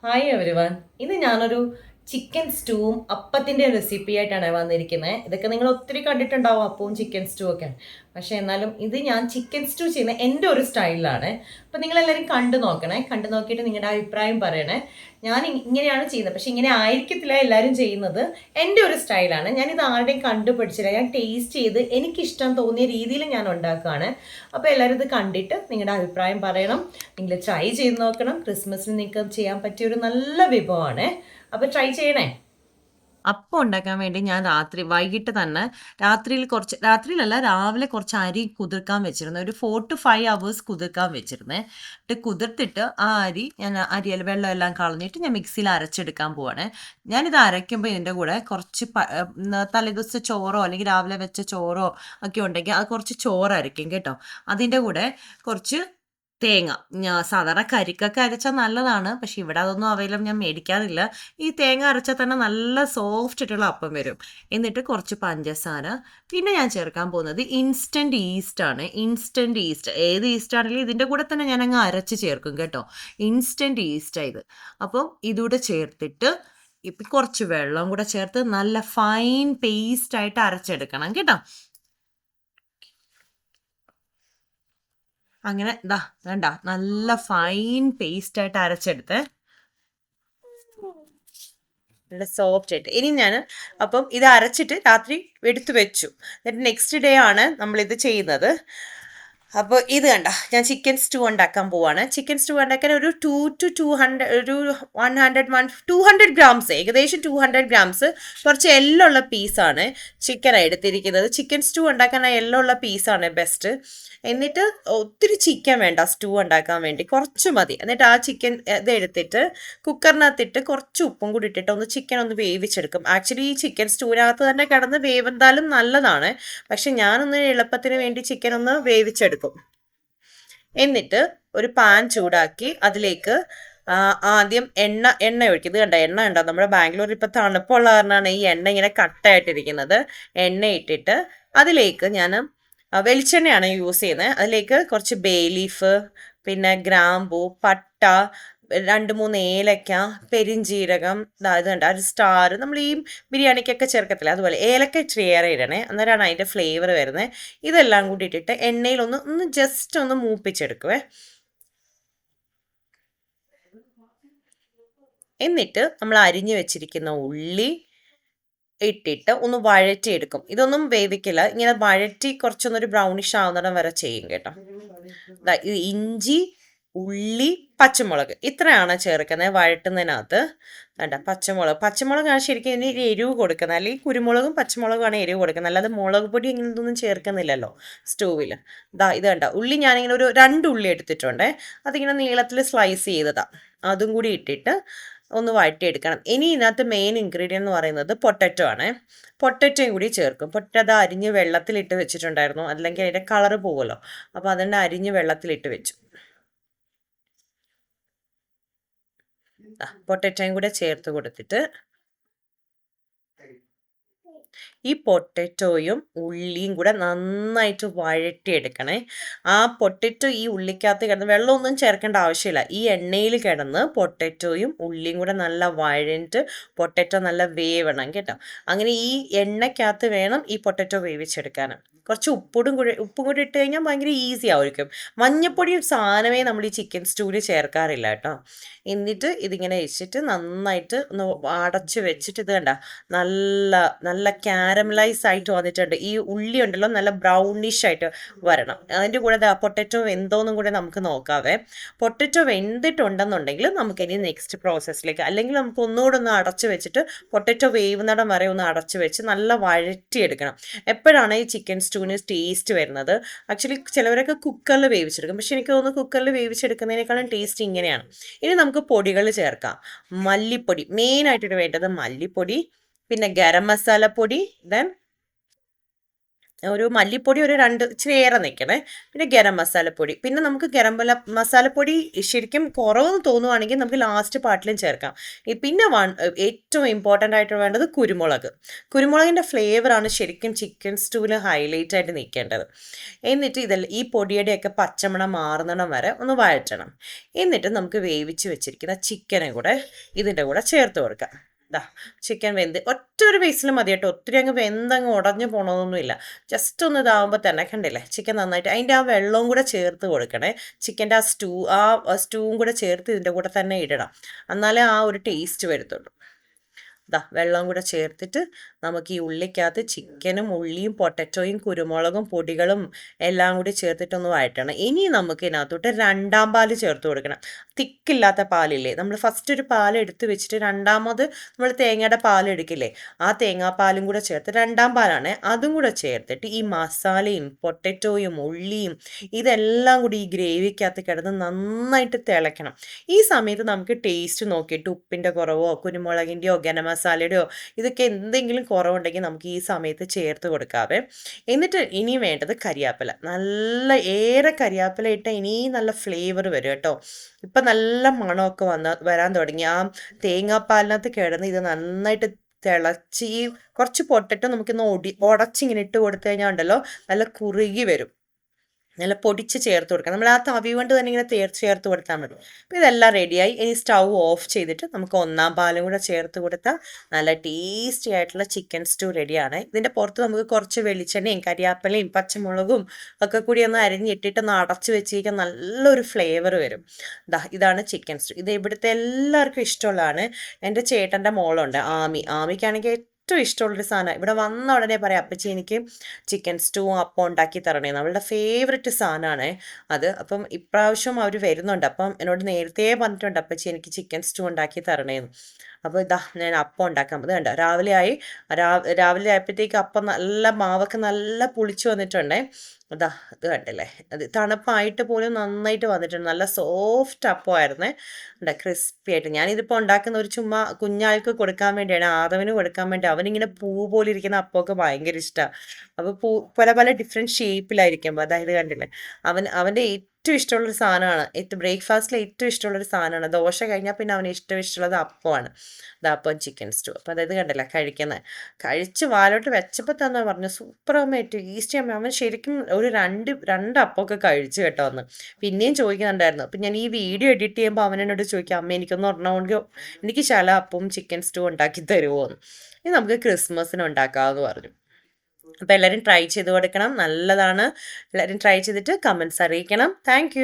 Hi everyone. ഇന്ന് ഞാനൊരു chicken സ്റ്റൂവും അപ്പത്തിൻ്റെ റെസിപ്പി ആയിട്ടാണ് വന്നിരിക്കുന്നത്. ഇതൊക്കെ നിങ്ങൾ ഒത്തിരി കണ്ടിട്ടുണ്ടാവും, അപ്പവും ചിക്കൻ സ്റ്റൂ ഒക്കെ. പക്ഷേ എന്നാലും ഇത് ഞാൻ ചിക്കൻ സ്റ്റൂ ചെയ്യുന്ന എൻ്റെ ഒരു സ്റ്റൈലിലാണ്. അപ്പോൾ നിങ്ങളെല്ലാവരും കണ്ടു നോക്കണേ. കണ്ടു നോക്കിയിട്ട് നിങ്ങളുടെ അഭിപ്രായം പറയണേ. ഞാൻ ഇങ്ങനെയാണ് ചെയ്യുന്നത്, പക്ഷേ ഇങ്ങനെ ആയിരിക്കത്തില്ല എല്ലാവരും ചെയ്യുന്നത്. എൻ്റെ ഒരു സ്റ്റൈലാണ്. ഞാനിത് ആരുടെയും കണ്ടുപിടിച്ചില്ല. ഞാൻ ടേസ്റ്റ് ചെയ്ത് എനിക്കിഷ്ടം തോന്നിയ രീതിയിൽ ഞാൻ ഉണ്ടാക്കുകയാണ്. അപ്പോൾ എല്ലാവരും ഇത് കണ്ടിട്ട് നിങ്ങളുടെ അഭിപ്രായം പറയണം. നിങ്ങൾ ട്രൈ ചെയ്ത് നോക്കണം. ക്രിസ്മസിന് നിങ്ങൾക്ക് ചെയ്യാൻ പറ്റിയ ഒരു നല്ല വിഭവമാണ്. അപ്പോൾ ട്രൈ ചെയ്യണേ. അപ്പം ഉണ്ടാക്കാൻ വേണ്ടി ഞാൻ വൈകിട്ട് തന്നെ രാത്രിയിലല്ല, രാവിലെ കുറച്ച് അരി കുതിർക്കാൻ വെച്ചിരുന്നു. ഒരു 4 to 5 hours കുതിർക്കാൻ വെച്ചിരുന്നേ. എന്നിട്ട് കുതിർത്തിട്ട് ആ അരിയിൽ വെള്ളം എല്ലാം കളഞ്ഞിട്ട് ഞാൻ മിക്സിയിൽ അരച്ചെടുക്കാൻ പോവാണ്. ഞാനിത് അരയ്ക്കുമ്പോൾ ഇതിൻ്റെ കൂടെ കുറച്ച് തലേദിവസത്തെ ചോറോ അല്ലെങ്കിൽ രാവിലെ വെച്ച ചോറോ ഒക്കെ ഉണ്ടെങ്കിൽ അത് കുറച്ച് ചോറ് അരയ്ക്കും കേട്ടോ. അതിൻ്റെ കൂടെ കുറച്ച് തേങ്ങ, ഞാൻ സാധാരണ കരിക്കൊക്കെ അരച്ചാൽ നല്ലതാണ്, പക്ഷെ ഇവിടെ അതൊന്നും അവൈലബിൾ, ഞാൻ മേടിക്കാറില്ല. ഈ തേങ്ങ അരച്ചാൽ തന്നെ നല്ല സോഫ്റ്റ് ആയിട്ടുള്ള അപ്പം വരും. എന്നിട്ട് കുറച്ച് പഞ്ചസാര, പിന്നെ ഞാൻ ചേർക്കാൻ പോകുന്നത് ഇൻസ്റ്റൻറ്റ് ഈസ്റ്റ് ആണ്. ഇൻസ്റ്റൻറ്റ് ഈസ്റ്റ്, ഏത് ഈസ്റ്റ് ആണെങ്കിലും ഇതിൻ്റെ കൂടെ തന്നെ ഞാൻ അങ്ങ് അരച്ച് ചേർക്കും കേട്ടോ. ഇൻസ്റ്റൻറ്റ് ഈസ്റ്റാണ് ഇത്. അപ്പം ഇതുകൂടെ ചേർത്തിട്ട് ഇപ്പം കുറച്ച് വെള്ളം കൂടെ ചേർത്ത് നല്ല ഫൈൻ പേസ്റ്റായിട്ട് അരച്ചെടുക്കണം കേട്ടോ. അങ്ങനെ വേണ്ട, നല്ല ഫൈൻ പേസ്റ്റ് ആയിട്ട് അരച്ചെടുത്ത് നല്ല സോഫ്റ്റ് ആയിട്ട്. ഇനി ഞാൻ അപ്പം ഇത് അരച്ചിട്ട് രാത്രി എടുത്തു വെച്ചു. എന്നിട്ട് നെക്സ്റ്റ് ഡേ ആണ് നമ്മളിത് ചെയ്യുന്നത്. അപ്പോൾ ഇത് കണ്ട, ഞാൻ ചിക്കൻ സ്റ്റൂ ഉണ്ടാക്കാൻ പോവാണ്. ചിക്കൻ സ്റ്റൂ ഉണ്ടാക്കാൻ ഒരു 200 to 200, ഒരു 200 ഗ്രാംസ്, ഏകദേശം 200 ഗ്രാംസ് കുറച്ച് എല്ലുള്ള പീസാണ് ചിക്കൻ എടുത്തിരിക്കുന്നത്. ചിക്കൻ സ്റ്റൂ ഉണ്ടാക്കാൻ ആ എല്ലുള്ള പീസാണ് ബെസ്റ്റ്. എന്നിട്ട് ഒത്തിരി ചിക്കൻ വേണ്ട സ്റ്റൂ ഉണ്ടാക്കാൻ വേണ്ടി, കുറച്ച് മതി. എന്നിട്ട് ആ ചിക്കൻ ഇത് എടുത്തിട്ട് കുക്കറിനകത്തിട്ട് കുറച്ച് ഉപ്പും കൂടി ഇട്ടിട്ട് ചിക്കൻ ഒന്ന് വേവിച്ചെടുക്കും. ആക്ച്വലി ഈ ചിക്കൻ സ്റ്റൂവിനകത്ത് തന്നെ കിടന്ന് വേവെന്താലും നല്ലതാണ്, പക്ഷെ ഞാനൊന്ന് എളുപ്പത്തിന് വേണ്ടി ചിക്കൻ ഒന്ന് വേവിച്ചെടുക്കും. എന്നിട്ട് ഒരു പാൻ ചൂടാക്കി അതിലേക്ക് ആദ്യം എണ്ണ ഒഴിക്കും. ഇത് കണ്ട, എണ്ണ ഉണ്ടോ? നമ്മുടെ ബാംഗ്ലൂർ ഇപ്പം തണുപ്പുള്ള കാരണമാണ് ഈ എണ്ണ ഇങ്ങനെ കട്ടായിട്ടിരിക്കുന്നത്. എണ്ണ ഇട്ടിട്ട് അതിലേക്ക് ഞാൻ വെളിച്ചെണ്ണയാണ് യൂസ് ചെയ്യുന്നത്. അതിലേക്ക് കുറച്ച് ബേ ലീഫ്, പിന്നെ ഗ്രാമ്പൂ, പട്ട, 2-3 ഏലക്ക, പെരിഞ്ജീരകം, ഇത് കണ്ട ഒരു സ്റ്റാർ, നമ്മൾ ഈ ബിരിയാണിക്കൊക്കെ ചേർക്കത്തില്ല അതുപോലെ ഏലക്ക ഇച്ചിരിയേറെ ഇടണേ, അന്നേരമാണ് അതിൻ്റെ ഫ്ലേവർ വരുന്നത്. ഇതെല്ലാം കൂടി ഇട്ടിട്ട് എണ്ണയിൽ ഒന്ന് ജസ്റ്റ് ഒന്ന് മൂപ്പിച്ചെടുക്കുവേ. എന്നിട്ട് നമ്മൾ അരിഞ്ഞു വെച്ചിരിക്കുന്ന ഉള്ളി ഇട്ടിട്ട് ഒന്ന് വഴറ്റിയെടുക്കും. ഇതൊന്നും വേവിക്കില്ല, ഇങ്ങനെ വഴറ്റി കുറച്ചൊന്നൊരു ബ്രൗണിഷ് ആവുന്നിടം വരെ ചെയ്യും കേട്ടോ. ഇത് ഇഞ്ചി, ഉള്ളി, പച്ചമുളക് ഇത്രയാണ് ചേർക്കുന്നത് വഴട്ടുന്നതിനകത്ത്. വേണ്ട, പച്ചമുളകാണ് ശരിക്കും ഇനി എരിവ് കൊടുക്കുന്നത്, അല്ലെങ്കിൽ കുരുമുളകും പച്ചമുളകുമാണ് എരിവ് കൊടുക്കുന്നത്, അല്ലാതെ മുളക് പൊടി ഇങ്ങനത്തൊന്നും ചേർക്കുന്നില്ലല്ലോ സ്റ്റൂവിൽ. ഇത് കണ്ട, ഉള്ളി ഞാനിങ്ങനെ ഒരു 2 ഉള്ളി എടുത്തിട്ടുണ്ട്, അതിങ്ങനെ നീളത്തിൽ സ്ലൈസ് ചെയ്തതാണ്. അതും കൂടി ഇട്ടിട്ട് ഒന്ന് വഴറ്റിയെടുക്കണം. ഇനി ഇതിനകത്ത് മെയിൻ ഇൻഗ്രീഡിയൻ്റ് എന്ന് പറയുന്നത് പൊട്ടറ്റോ ആണ്. പൊട്ടറ്റോയും കൂടി ചേർക്കും. പൊട്ടറ്റോ അരിഞ്ഞ് വെള്ളത്തിലിട്ട് വെച്ചിട്ടുണ്ടായിരുന്നു, അല്ലെങ്കിൽ അതിൻ്റെ കളറ് പോകുമല്ലോ, അപ്പോൾ അതുകൊണ്ട് അരിഞ്ഞ് വെള്ളത്തിലിട്ട് വെച്ചു. പൊട്ടറ്റോയും കൂടെ ചേർത്ത് കൊടുത്തിട്ട് ഈ പൊട്ടറ്റോയും ഉള്ളിയും കൂടെ നന്നായിട്ട് വഴറ്റിയെടുക്കണേ. ആ പൊട്ടറ്റോ ഈ ഉള്ളിക്കകത്ത് കിടന്ന്, വെള്ളമൊന്നും ചേർക്കേണ്ട ആവശ്യമില്ല, ഈ എണ്ണയിൽ കിടന്ന് പൊട്ടറ്റോയും ഉള്ളിയും കൂടെ നല്ല വഴഞ്ഞിട്ട് പൊട്ടറ്റോ നല്ല വേവണം കേട്ടോ. അങ്ങനെ ഈ എണ്ണയ്ക്കകത്ത് വേണം ഈ പൊട്ടറ്റോ വേവിച്ചെടുക്കാൻ. കുറച്ച് ഉപ്പും കൂടി ഇട്ട് കഴിഞ്ഞാൽ ഭയങ്കര ഈസി ആയിരിക്കും. മഞ്ഞപ്പൊടി സാധനമേ നമ്മൾ ഈ ചിക്കൻ സ്റ്റൂവിൽ ചേർക്കാറില്ല കേട്ടോ. എന്നിട്ട് ഇതിങ്ങനെ വെച്ചിട്ട് നന്നായിട്ട് ഒന്ന് അടച്ച് വെച്ചിട്ട്, ഇത് കണ്ട നല്ല നല്ല കാരമലൈസ് ആയിട്ട് വന്നിട്ടുണ്ട്. ഈ ഉള്ളി ഉണ്ടല്ലോ നല്ല ബ്രൗണിഷ് ആയിട്ട് വരണം. അതിൻ്റെ കൂടെ പൊട്ടറ്റോ വെന്തോന്നും കൂടെ നമുക്ക് നോക്കാവേ. പൊട്ടറ്റോ വെന്തിട്ടുണ്ടെന്നുണ്ടെങ്കിൽ നമുക്കിനി നെക്സ്റ്റ് പ്രോസസ്സിലേക്ക്, അല്ലെങ്കിൽ നമുക്ക് ഒന്നുകൂടെ ഒന്ന് അടച്ച് വെച്ചിട്ട് പൊട്ടറ്റോ വേവുന്നിടം വരെ ഒന്ന് അടച്ച് വെച്ച് നല്ല വഴറ്റിയെടുക്കണം. എപ്പോഴാണ് ഈ ചിക്കൻ സ്റ്റൂവിന് ടേസ്റ്റ് വരുന്നത്? ആക്ച്വലി ചിലവരൊക്കെ കുക്കറിൽ വേവിച്ചെടുക്കും, പക്ഷെ എനിക്ക് തോന്നുന്നു കുക്കറിൽ വേവിച്ചെടുക്കുന്നതിനേക്കാളും ടേസ്റ്റ് ഇങ്ങനെയാണ്. ഇനി നമുക്ക് പൊടികൾ ചേർക്കാം. മല്ലിപ്പൊടി മെയിനായിട്ട് വേണ്ടത്, മല്ലിപ്പൊടി, പിന്നെ ഗരം മസാല പൊടി, ദെൻ ഒരു മല്ലിപ്പൊടി ഒരു 2 ഇച്ചിരി ഏറെ നിൽക്കണേ. പിന്നെ ഗരം മസാലപ്പൊടി. പിന്നെ നമുക്ക് മസാലപ്പൊടി ശരിക്കും കുറവെന്ന് തോന്നുവാണെങ്കിൽ നമുക്ക് ലാസ്റ്റ് പാർട്ടിലും ചേർക്കാം. പിന്നെ ഏറ്റവും ഇമ്പോർട്ടൻ്റ് ആയിട്ട് വേണ്ടത് കുരുമുളക്. കുരുമുളകിൻ്റെ ഫ്ലേവറാണ് ശരിക്കും ചിക്കൻ സ്റ്റൂവിൽ ഹൈലൈറ്റ് ആയിട്ട് നിൽക്കേണ്ടത്. എന്നിട്ട് ഈ പൊടിയുടെയൊക്കെ പച്ചമണം മാറുന്നിടം വരെ ഒന്ന് വഴറ്റണം. എന്നിട്ട് നമുക്ക് വേവിച്ച് വെച്ചിരിക്കുന്ന ചിക്കനെ കൂടെ ഇതിൻ്റെ കൂടെ ചേർത്ത് കൊടുക്കാം. ദാ ചിക്കൻ വെന്ത് ഒറ്റൊരു പീസിൽ മതി കേട്ടോ. ഒത്തിരി അങ്ങ് വെന്തങ്ങ് ഉടഞ്ഞു പോകണമെന്നൊന്നുമില്ല. ജസ്റ്റ് ഒന്ന് ഇതാവുമ്പോൾ തന്നെ കണ്ടില്ലേ ചിക്കൻ നന്നായിട്ട് അതിൻ്റെ ആ വെള്ളവും കൂടെ ചേർത്ത് കൊടുക്കണേ. ചിക്കൻ്റെ ആ സ്റ്റൂവും കൂടെ ചേർത്ത് ഇതിൻ്റെ കൂടെ തന്നെ ഇടണം. എന്നാലേ ആ ഒരു ടേസ്റ്റ് വരത്തുള്ളൂ. വെള്ളം കൂടെ ചേർത്തിട്ട് നമുക്ക് ഈ ഉള്ളിക്കകത്ത് ചിക്കനും ഉള്ളിയും പൊട്ടറ്റോയും കുരുമുളകും പൊടികളും എല്ലാം കൂടി ചേർത്തിട്ടൊന്ന് വഴറ്റണം. ഇനി നമുക്ക് ഇതിനകത്തോട്ട് 2ാം പാല് ചേർത്ത് കൊടുക്കണം. തിക്കില്ലാത്ത പാലില്ലേ, നമ്മൾ ഫസ്റ്റ് ഒരു പാൽ എടുത്ത് വെച്ചിട്ട് രണ്ടാമത് നമ്മൾ തേങ്ങയുടെ പാൽ എടുക്കില്ലേ, ആ തേങ്ങാപ്പാലും കൂടെ ചേർത്ത് 2ാം പാലാണ് അതും കൂടെ ചേർത്തിട്ട് ഈ മസാലയും പൊട്ടറ്റോയും ഉള്ളിയും ഇതെല്ലാം കൂടി ഈ ഗ്രേവിക്കകത്ത് കിടന്ന് നന്നായിട്ട് തിളയ്ക്കണം. ഈ സമയത്ത് നമുക്ക് ടേസ്റ്റ് നോക്കിയിട്ട് ഉപ്പിൻ്റെ കുറവോ കുരുമുളകിൻ്റെയോ ഗരം മസാലയുടെയോ ഇതൊക്കെ എന്തെങ്കിലും കുറവുണ്ടെങ്കിൽ നമുക്ക് ഈ സമയത്ത് ചേർത്ത് കൊടുക്കാവേ. എന്നിട്ട് ഇനി വേണ്ടത് കരിയാപ്പില. ഏറെ കരിയാപ്പില ഇട്ട ഇനിയും നല്ല ഫ്ലേവർ വരും കേട്ടോ. ഇപ്പം നല്ല മണമൊക്കെ വരാൻ തുടങ്ങി. ആ തേങ്ങാപ്പാലിനകത്ത് കിടന്ന് ഇത് നന്നായിട്ട് തിളച്ച് ഈ കുറച്ച് പൊട്ടറ്റോ നമുക്കിന്ന് ഉടച്ചിങ്ങനെ ഇട്ട് കൊടുത്തു കഴിഞ്ഞാൽ ഉണ്ടല്ലോ നല്ല കുറുകി വരും. നല്ല പൊടിച്ച് ചേർത്ത് കൊടുക്കാം. നമ്മൾ ആ തവി കൊണ്ട് തന്നെ ഇങ്ങനെ ചേർത്ത് കൊടുത്താൽ മതി. അപ്പോൾ ഇതെല്ലാം റെഡിയായി. ഇനി സ്റ്റൗ ഓഫ് ചെയ്തിട്ട് നമുക്ക് 1ാം പാലും കൂടെ ചേർത്ത് കൊടുത്താൽ നല്ല ടേസ്റ്റി ആയിട്ടുള്ള ചിക്കൻ സ്റ്റൂ റെഡിയാണ്. ഇതിൻ്റെ പുറത്ത് നമുക്ക് കുറച്ച് വെളിച്ചെണ്ണയും കരിയാപ്പിലയും പച്ചമുളകും ഒക്കെ കൂടി ഒന്ന് അരിഞ്ഞിട്ടിട്ട് ഒന്ന് അടച്ച് വെച്ചിരിക്കാൻ നല്ലൊരു ഫ്ലേവർ വരും. ഇതാണ് ചിക്കൻ സ്റ്റൂ. ഇത് ഇവിടുത്തെ എല്ലാവർക്കും ഇഷ്ടമുള്ളതാണ്. എൻ്റെ ചേട്ടൻ്റെ മോളുണ്ട് ആമിക്കാണെങ്കിൽ ഏറ്റവും ഇഷ്ടമുള്ളൊരു സാധനം. ഇവിടെ വന്ന ഉടനെ പറയാം അപ്പച്ചി എനിക്ക് ചിക്കൻ സ്റ്റൂ അപ്പം ഉണ്ടാക്കി തരണേന്ന്. അവളുടെ ഫേവററ്റ് സാധനമാണ് അത്. അപ്പം ഇപ്രാവശ്യം അവർ വരുന്നുണ്ട്. അപ്പം എന്നോട് നേരത്തെ പറഞ്ഞിട്ടുണ്ട് അപ്പച്ചി എനിക്ക് ചിക്കൻ സ്റ്റൂ ഉണ്ടാക്കി തരണേന്ന്. അപ്പോൾ ഞാൻ അപ്പം ഉണ്ടാക്കാം. അത് കണ്ടോ രാവിലെ ആയപ്പോഴത്തേക്ക് അപ്പം നല്ല മാവൊക്കെ നല്ല പുളിച്ച് വന്നിട്ടുണ്ടേ. ഇത് കണ്ടില്ലേ, അത് തണുപ്പായിട്ട് പോലും നന്നായിട്ട് വന്നിട്ടുണ്ട്. നല്ല സോഫ്റ്റ് അപ്പമായിരുന്നേ, ക്രിസ്പി ആയിട്ട്. ഞാനിതിപ്പോൾ ഉണ്ടാക്കുന്ന ഒരു ചുമ്മാ കുഞ്ഞാൾക്ക് കൊടുക്കാൻ വേണ്ടിയാണ്, ആദവന് കൊടുക്കാൻ വേണ്ടി. അവനിങ്ങനെ പൂ പോലെ ഇരിക്കുന്ന അപ്പമൊക്കെ ഭയങ്കര ഇഷ്ടമാണ്. അപ്പോൾ പല പല ഡിഫറെൻറ്റ് ഷേപ്പിലായിരിക്കും. അതായത് കണ്ടില്ലേ, അവൻ്റെ ഏറ്റവും ഇഷ്ടമുള്ളൊരു സാധനമാണ്. ബ്രേക്ക്ഫാസ്റ്റിൽ ഏറ്റവും ഇഷ്ടമുള്ളൊരു സാധനമാണ്. ദോശ കഴിഞ്ഞാൽ പിന്നെ അവന് ഇഷ്ടമുള്ളത് അപ്പമാണ്. അപ്പം ചിക്കൻ സ്റ്റൂ. അപ്പോൾ അതായത് കണ്ടില്ല കഴിച്ച് വാലോട്ട് വെച്ചപ്പോൾ തന്നെ പറഞ്ഞു സൂപ്പർ അമ്മ, ടേസ്റ്റി അമ്മ. അവൻ ശരിക്കും ഒരു രണ്ട് അപ്പമൊക്കെ കഴിച്ചു കേട്ടോ അന്ന്. പിന്നെയും ചോദിക്കുന്നുണ്ടായിരുന്നു. അപ്പം ഞാൻ ഈ വീഡിയോ എഡിറ്റ് ചെയ്യുമ്പോൾ അവനോട് ചോദിക്കാം അമ്മ എനിക്കൊന്ന് പറഞ്ഞുകൊണ്ട് എനിക്ക് ശല അപ്പവും ചിക്കൻ സ്റ്റൂ ഉണ്ടാക്കി തരുമോ എന്ന്. ഇത് നമുക്ക് ക്രിസ്മസിന് ഉണ്ടാക്കാമെന്ന് പറഞ്ഞു. അപ്പോൾ എല്ലാവരും ട്രൈ ചെയ്ത് കൊടുക്കണം, നല്ലതാണ്. എല്ലാവരും ട്രൈ ചെയ്തിട്ട് കമൻസ് അറിയിക്കണം. താങ്ക്